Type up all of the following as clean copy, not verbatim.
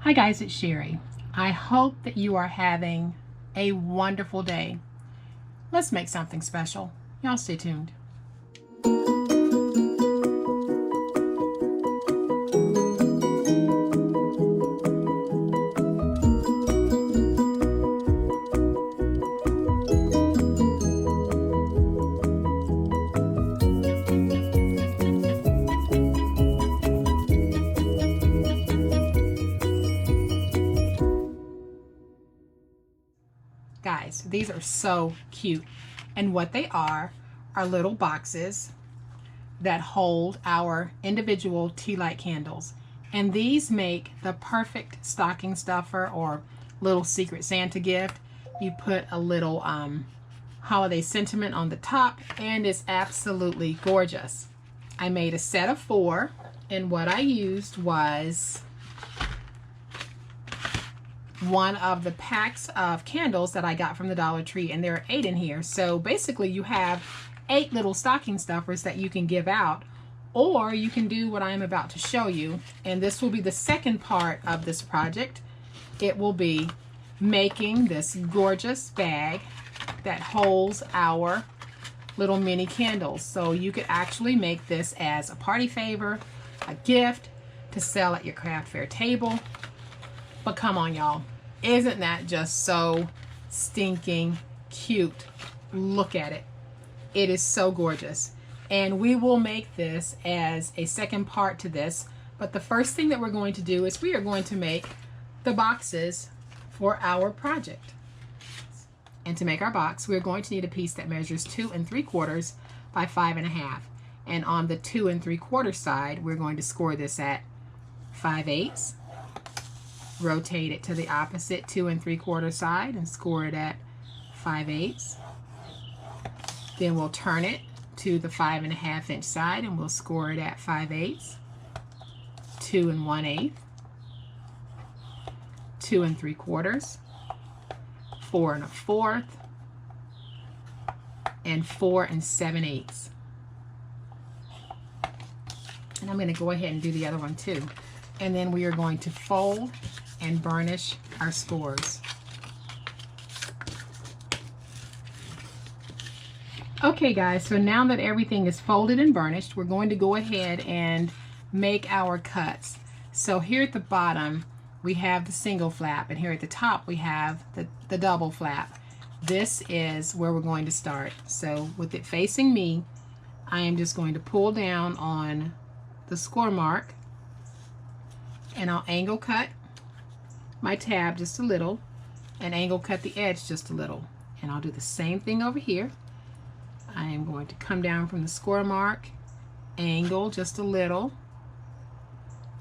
Hi guys, it's Sherry. I hope that you are having a wonderful day. Let's make something special. Y'all stay tuned. Guys, these are so cute, and what they are little boxes that hold our individual tea light candles, and these make the perfect stocking stuffer or little secret Santa gift. You put a little holiday sentiment on the top, and it's absolutely gorgeous. I made a set of 4, and what I used was one of the packs of candles that I got from the Dollar Tree, and there are 8 in here. So basically you have 8 little stocking stuffers that you can give out, or you can do what I'm about to show you, and this will be the second part of this project. It will be making this gorgeous bag that holds our little mini candles. So you could actually make this as a party favor, a gift to sell at your craft fair table. But come on, y'all. Isn't that just so stinking cute? Look at it. It is so gorgeous. And we will make this as a second part to this. But the first thing that we're going to do is we are going to make the boxes for our project. And to make our box, we're going to need a piece that measures 2 3/4 by 5 1/2. And on the 2 3/4 side, we're going to score this at 5/8. Rotate it to the opposite 2 3/4 side and score it at 5/8. Then we'll turn it to the 5 1/2 inch side and we'll score it at 5/8. 2 1/8. 2 3/4. 4 1/4. And 4 7/8. And I'm going to go ahead and do the other one too. And then we are going to fold and burnish our scores. Okay guys, so now that everything is folded and burnished, we're going to go ahead and make our cuts. So here at the bottom we have the single flap, and here at the top we have the double flap. This is where we're going to start. So with it facing me, I am just going to pull down on the score mark, and I'll angle cut my tab just a little and angle cut the edge just a little. And I'll do the same thing over here. I am going to come down from the score mark, angle just a little,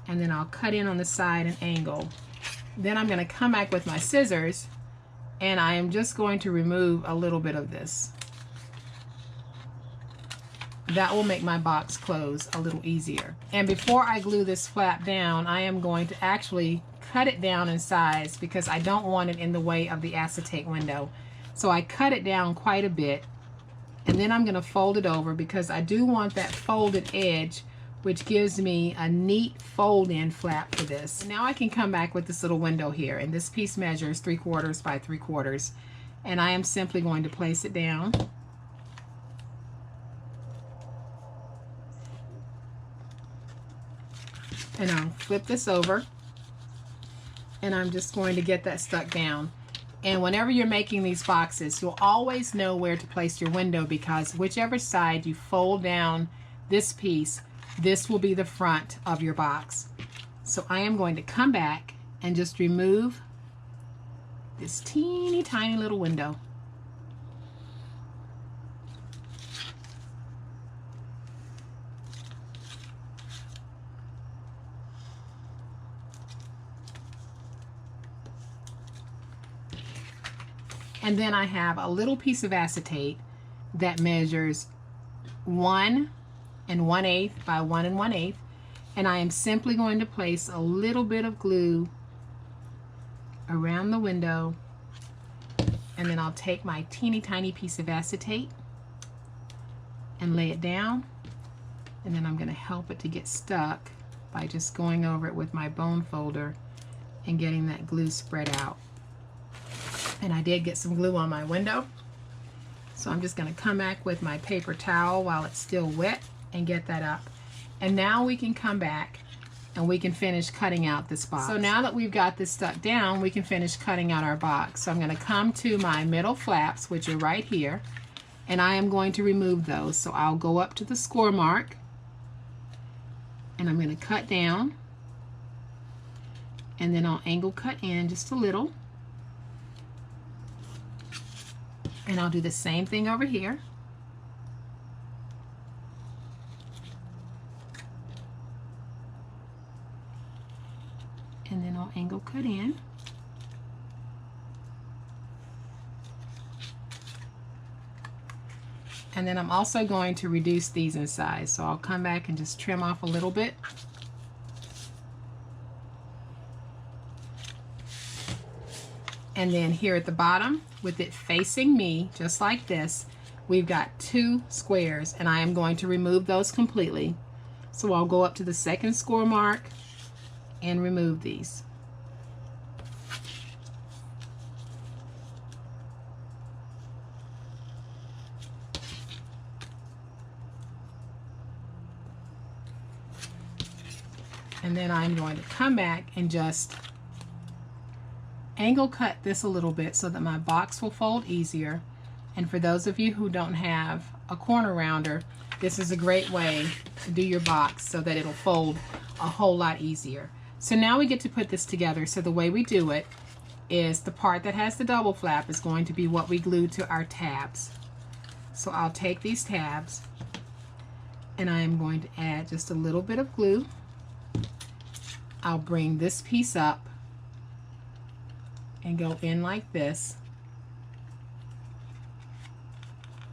and then I'll cut in on the side and angle. Then I'm going to come back with my scissors, and I am just going to remove a little bit of this. That will make my box close a little easier. And before I glue this flap down, I am going to actually cut it down in size because I don't want it in the way of the acetate window. So I cut it down quite a bit, and then I'm going to fold it over because I do want that folded edge, which gives me a neat fold-in flap for this. And now I can come back with this little window here, and this piece measures 3/4 by 3/4, and I am simply going to place it down. And I'll flip this over, and I'm just going to get that stuck down. And whenever you're making these boxes, you'll always know where to place your window, because whichever side you fold down this piece, this will be the front of your box. So I am going to come back and just remove this teeny tiny little window. And then I have a little piece of acetate that measures 1 1/8 by 1 1/8, and I am simply going to place a little bit of glue around the window, and then I'll take my teeny tiny piece of acetate and lay it down, and then I'm going to help it to get stuck by just going over it with my bone folder and getting that glue spread out. And I did get some glue on my window. So I'm just going to come back with my paper towel while it's still wet and get that up. And now we can come back and we can finish cutting out this box. So now that we've got this stuck down, we can finish cutting out our box. So I'm going to come to my middle flaps, which are right here, and I am going to remove those. So I'll go up to the score mark and I'm going to cut down, and then I'll angle cut in just a little, and I'll do the same thing over here. And then I'll angle cut in. And then I'm also going to reduce these in size. So I'll come back and just trim off a little bit. And then here at the bottom, with it facing me, just like this, we've got 2 squares, and I am going to remove those completely. So I'll go up to the second score mark and remove these. And then I'm going to come back and just angle cut this a little bit so that my box will fold easier. And for those of you who don't have a corner rounder, this is a great way to do your box so that it'll fold a whole lot easier. So now we get to put this together. So the way we do it is the part that has the double flap is going to be what we glue to our tabs. So I'll take these tabs and I am going to add just a little bit of glue. I'll bring this piece up and go in like this,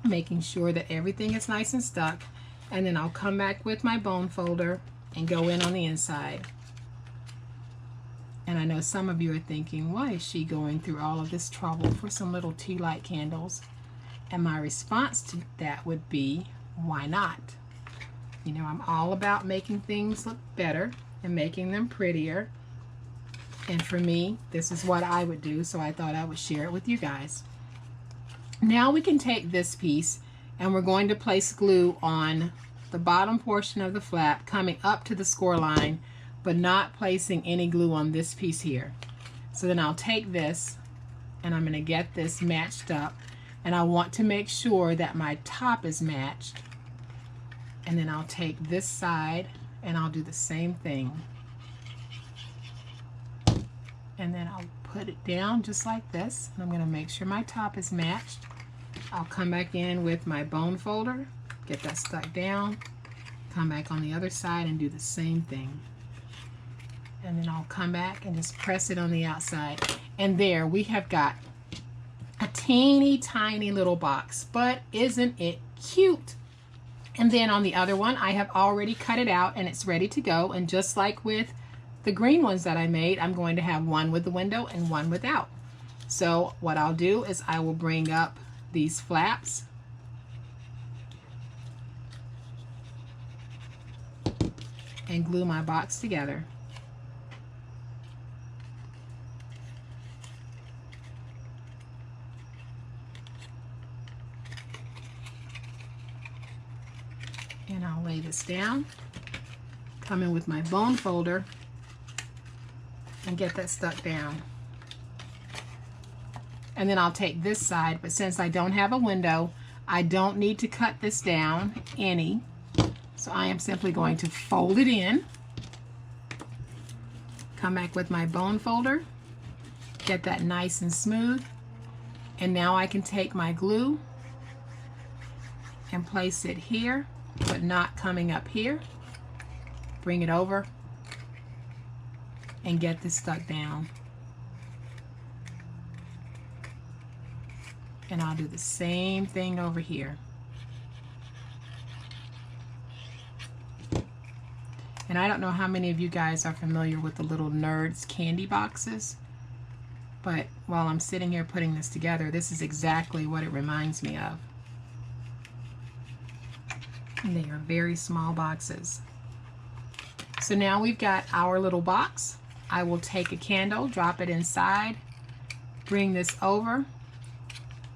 making sure that everything is nice and stuck. And then I'll come back with my bone folder and go in on the inside. And I know some of you are thinking, why is she going through all of this trouble for some little tea light candles? And my response to that would be, why not? You know, I'm all about making things look better and making them prettier. And for me, this is what I would do, so I thought I would share it with you guys. Now we can take this piece and we're going to place glue on the bottom portion of the flap coming up to the score line, but not placing any glue on this piece here. So then I'll take this and I'm going to get this matched up, and I want to make sure that my top is matched. And then I'll take this side and I'll do the same thing. And then I'll put it down just like this, and I'm going to make sure my top is matched. I'll come back in with my bone folder, get that stuck down, come back on the other side and do the same thing. And then I'll come back and just press it on the outside. And there we have got a teeny tiny little box, but isn't it cute? And then on the other one, I have already cut it out and it's ready to go. And just like with the green ones that I made, I'm going to have one with the window and one without. So what I'll do is I will bring up these flaps and glue my box together. And I'll lay this down, come in with my bone folder and get that stuck down. And then I'll take this side, but since I don't have a window, I don't need to cut this down any. So I am simply going to fold it in, come back with my bone folder, get that nice and smooth, and now I can take my glue and place it here, but not coming up here. Bring it over and get this stuck down. And I'll do the same thing over here. And I don't know how many of you guys are familiar with the little Nerds candy boxes, but while I'm sitting here putting this together, this is exactly what it reminds me of. And they are very small boxes. So now we've got our little box, I will take a candle, drop it inside, bring this over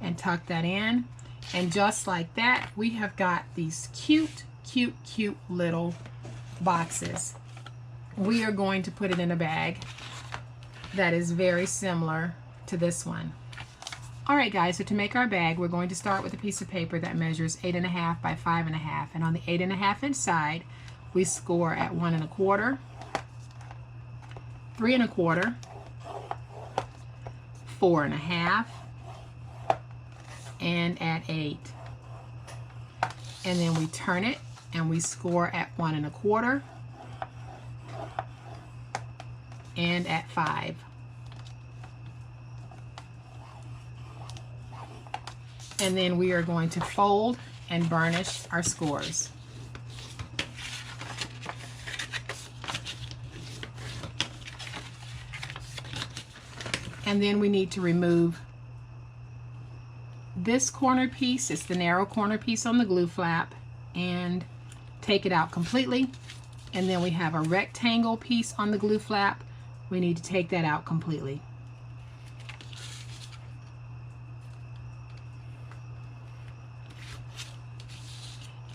and tuck that in. And just like that, we have got these cute, cute, cute little boxes. We are going to put it in a bag that is very similar to this one. All right, guys, so to make our bag, we're going to start with a piece of paper that measures 8.5 by 5.5. And on the 8.5 inch side, we score at 1 1/4, 3 1/4, 4 1/2, and at 8. And then we turn it and we score at 1 1/4 and at 5. And then we are going to fold and burnish our scores. And then we need to remove this corner piece. It's the narrow corner piece on the glue flap, and take it out completely. And then we have a rectangle piece on the glue flap. We need to take that out completely.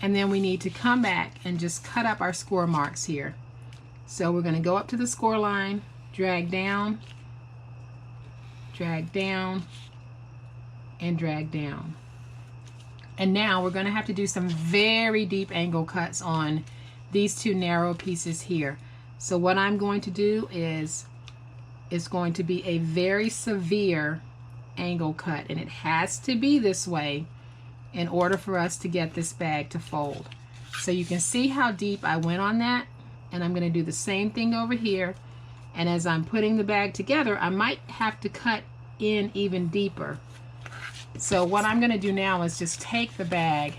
And then we need to come back and just cut up our score marks here. So we're going to go up to the score line, drag down, and drag down. And now we're going to have to do some very deep angle cuts on these two narrow pieces here. So what I'm going to do is, it's going to be a very severe angle cut, and it has to be this way in order for us to get this bag to fold. So you can see how deep I went on that, and I'm going to do the same thing over here. And as I'm putting the bag together, I might have to cut in even deeper. So what I'm going to do now is just take the bag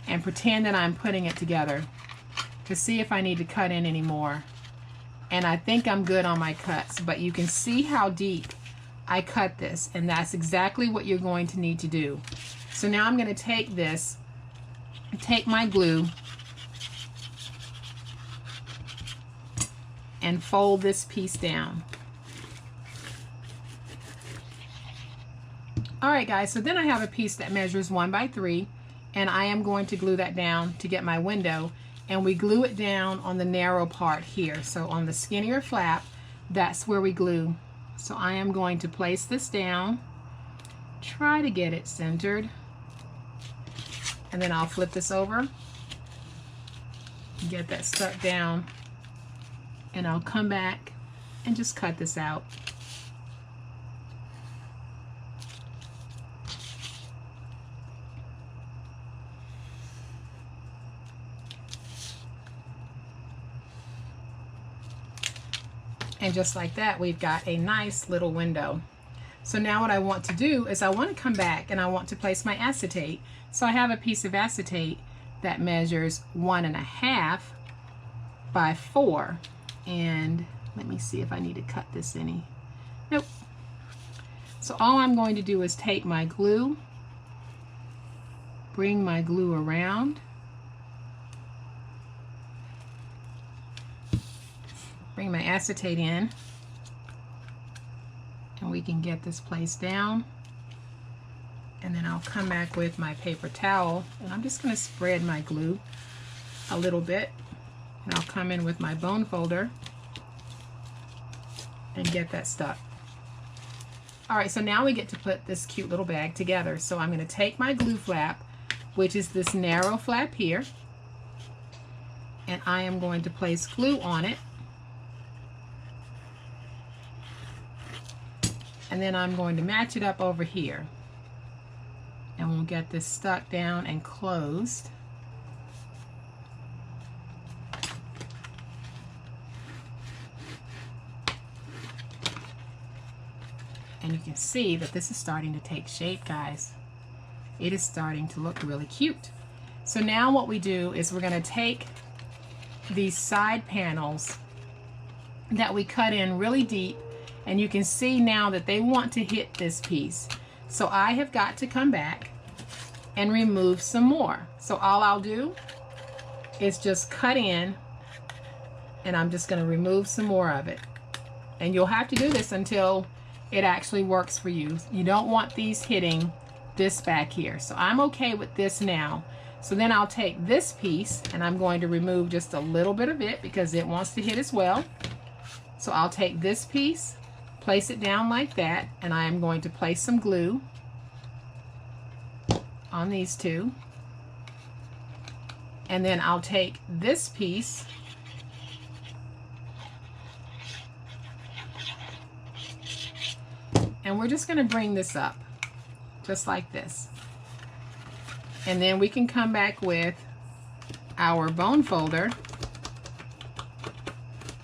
and pretend that I'm putting it together to see if I need to cut in any more. And I think I'm good on my cuts, but you can see how deep I cut this, and that's exactly what you're going to need to do. So now I'm going to take this, take my glue, and fold this piece down. Alright guys, so then I have a piece that measures 1 by 3, and I am going to glue that down to get my window, and we glue it down on the narrow part here. So on the skinnier flap, that's where we glue. So I am going to place this down, try to get it centered, and then I'll flip this over, get that stuck down, and I'll come back and just cut this out. And just like that, we've got a nice little window. So now what I want to do is I want to come back and I want to place my acetate. So I have a piece of acetate that measures 1 1/2 by 4. And let me see if I need to cut this any. Nope. So all I'm going to do is take my glue, bring my glue around, bring my acetate in, and we can get this placed down. And then I'll come back with my paper towel, and I'm just going to spread my glue a little bit, and I'll come in with my bone folder and get that stuck. Alright, so now we get to put this cute little bag together. So I'm going to take my glue flap, which is this narrow flap here, and I am going to place glue on it. And then I'm going to match it up over here. And we'll get this stuck down and closed. And you can see that this is starting to take shape, guys. It is starting to look really cute. So now what we do is we're going to take these side panels that we cut in really deep, and you can see now that they want to hit this piece. So I have got to come back and remove some more. So all I'll do is just cut in, and I'm just going to remove some more of it. And you'll have to do this until it actually works for you. You don't want these hitting this back here. So I'm okay with this now. So then I'll take this piece and I'm going to remove just a little bit of it because it wants to hit as well. So I'll take this piece, place it down like that, and I am going to place some glue on these two. And then I'll take this piece and we're just going to bring this up just like this. And then we can come back with our bone folder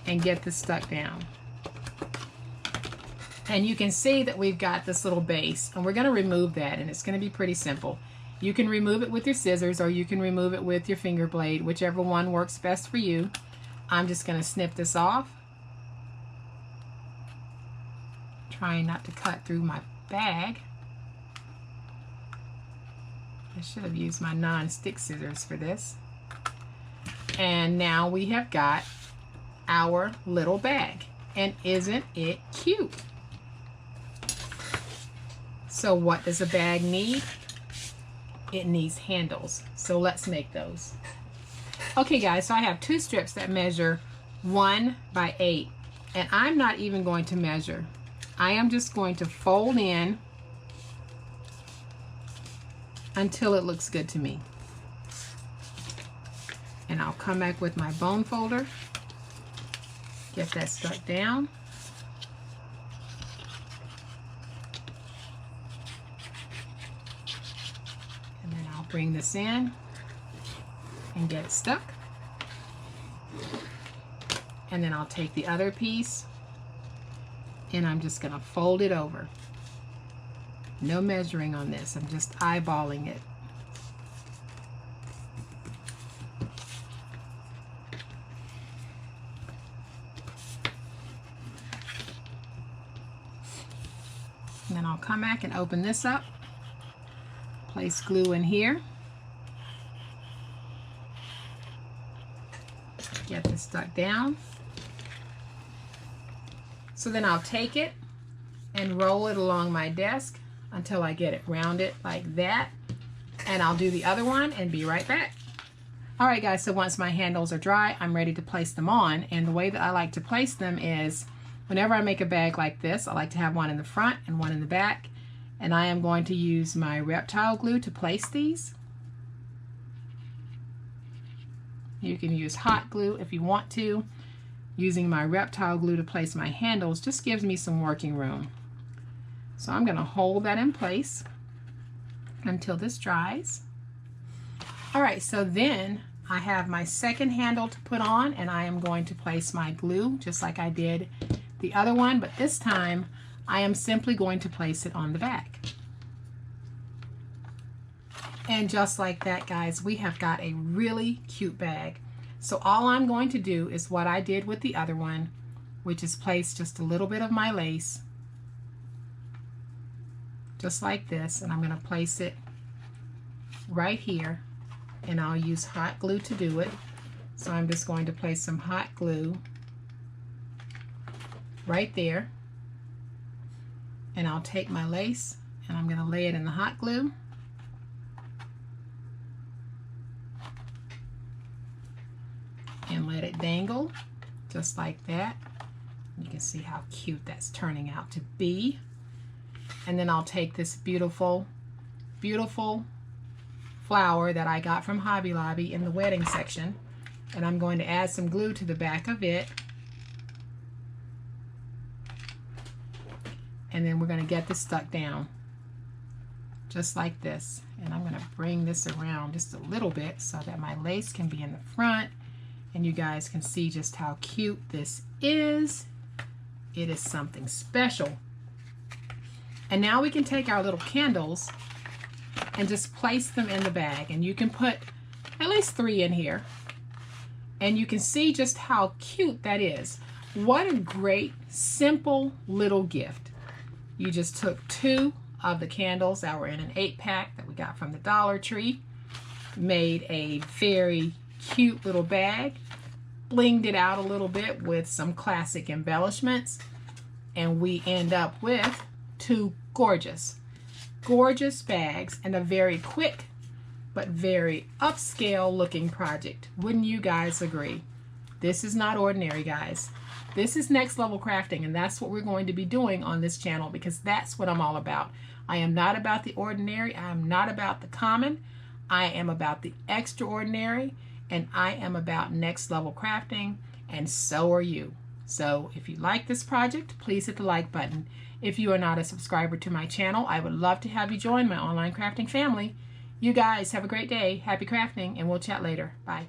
and get this stuck down. And you can see that we've got this little base, and we're going to remove that, and it's going to be pretty simple. You can remove it with your scissors or you can remove it with your finger blade, whichever one works best for you. I'm just going to snip this off, trying not to cut through my bag. I should have used my non-stick scissors for this. And now we have got our little bag. And isn't it cute? So what does a bag need? It needs handles. So let's make those. Okay guys, so I have two strips that measure 1 by 8. And I'm not even going to measure. I am just going to fold in until it looks good to me. And I'll come back with my bone folder, get that stuck down. And then I'll bring this in and get it stuck. And then I'll take the other piece and I'm just going to fold it over. No measuring on this, I'm just eyeballing it. And then I'll come back and open this up, place glue in here, get this stuck down. So then I'll take it and roll it along my desk until I get it rounded like that, and I'll do the other one and be right back. Alright guys, so once my handles are dry, I'm ready to place them on, and the way that I like to place them is whenever I make a bag like this, I like to have one in the front and one in the back, and I am going to use my reptile glue to place these. You can use hot glue if you want to. Using my reptile glue to place my handles just gives me some working room. So I'm going to hold that in place until this dries. Alright, so then I have my second handle to put on, and I am going to place my glue just like I did the other one, but this time I am simply going to place it on the back. And just like that guys, we have got a really cute bag. So all I'm going to do is what I did with the other one, which is place just a little bit of my lace just like this, and I'm going to place it right here, and I'll use hot glue to do it. So I'm just going to place some hot glue right there, and I'll take my lace and I'm going to lay it in the hot glue. And let it dangle just like that. You can see how cute that's turning out to be. And then I'll take this beautiful, beautiful flower that I got from Hobby Lobby in the wedding section, and I'm going to add some glue to the back of it. And then we're going to get this stuck down just like this. And I'm going to bring this around just a little bit so that my lace can be in the front, and you guys can see just how cute this is. It is something special. And now we can take our little candles and just place them in the bag, and you can put at least 3 in here, and you can see just how cute that is. What a great simple little gift. You just took 2 of the candles that were in an 8-pack that we got from the Dollar Tree, made a very cute little bag, blinged it out a little bit with some classic embellishments, and we end up with 2 gorgeous bags and a very quick but very upscale looking project. Wouldn't you guys agree? This is not ordinary, guys. This is next level crafting, and that's what we're going to be doing on this channel, because that's what I'm all about. I am not about the ordinary. I am not about the common. I am about the extraordinary, and I am about next level crafting, and so are you. So if you like this project, please hit the like button. If you are not a subscriber to my channel, I would love to have you join my online crafting family. You guys have a great day. Happy crafting, and we'll chat later. Bye.